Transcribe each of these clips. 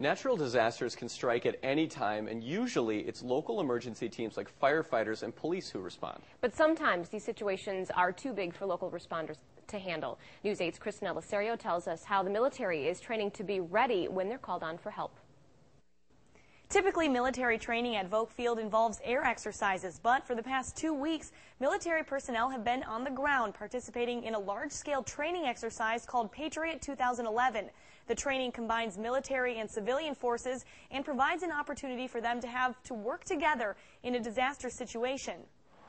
Natural disasters can strike at any time, and usually it's local emergency teams like firefighters and police who respond. But sometimes these situations are too big for local responders to handle. News 8's Kristen Elisario tells us how the military is training to be ready when they're called on for help. Typically, military training at Vogue Field involves air exercises, but for the past 2 weeks, military personnel have been on the ground participating in a large-scale training exercise called Patriot 2011. The training combines military and civilian forces and provides an opportunity for them to have to work together in a disaster situation.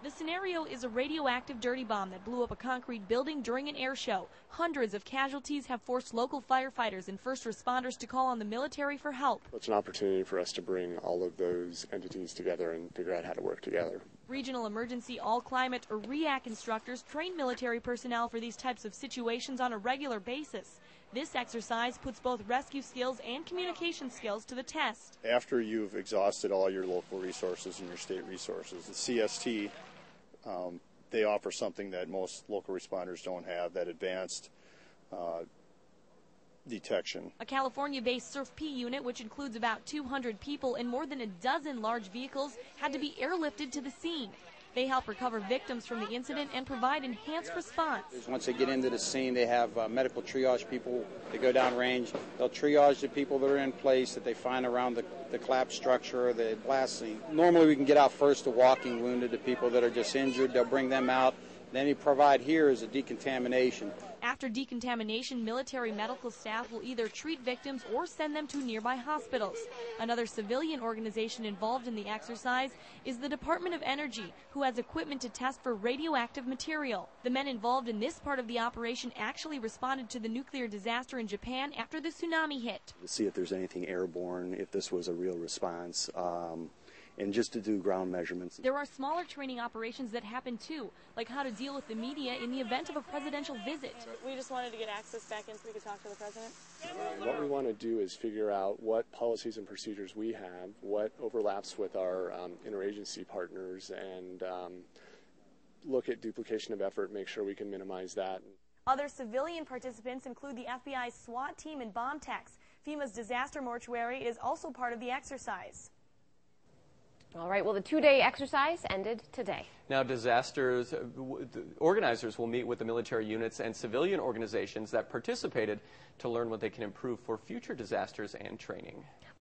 The scenario is a radioactive dirty bomb that blew up a concrete building during an air show. Hundreds of casualties have forced local firefighters and first responders to call on the military for help. It's an opportunity for us to bring all of those entities together and figure out how to work together. Regional Emergency All-Climate, or REAC instructors train military personnel for these types of situations on a regular basis. This exercise puts both rescue skills and communication skills to the test. After you've exhausted all your local resources and your state resources, the CST, they offer something that most local responders don't have, that advanced detection. A California-based SURF-P unit, which includes about 200 people and more than a dozen large vehicles, had to be airlifted to the scene. They help recover victims from the incident and provide enhanced response. Once they get into the scene, they have medical triage people that go down range. They'll triage the people that are in place that they find around the collapse structure or the blast scene. Normally we can get out first the walking wounded, the people that are just injured. They'll bring them out. Then we provide here is a decontamination. After decontamination, military medical staff will either treat victims or send them to nearby hospitals. Another civilian organization involved in the exercise is the Department of Energy, who has equipment to test for radioactive material. The men involved in this part of the operation actually responded to the nuclear disaster in Japan after the tsunami hit. To see if there's anything airborne, if this was a real response. And just to do ground measurements. There are smaller training operations that happen too, like how to deal with the media in the event of a presidential visit. We just wanted to get access back in so we could talk to the president. What we want to do is figure out what policies and procedures we have, what overlaps with our interagency partners, and look at duplication of effort, make sure we can minimize that. Other civilian participants include the FBI's SWAT team and bomb techs. FEMA's disaster mortuary is also part of the exercise. All right, well, the two-day exercise ended today. Now, organizers will meet with the military units and civilian organizations that participated to learn what they can improve for future disasters and training.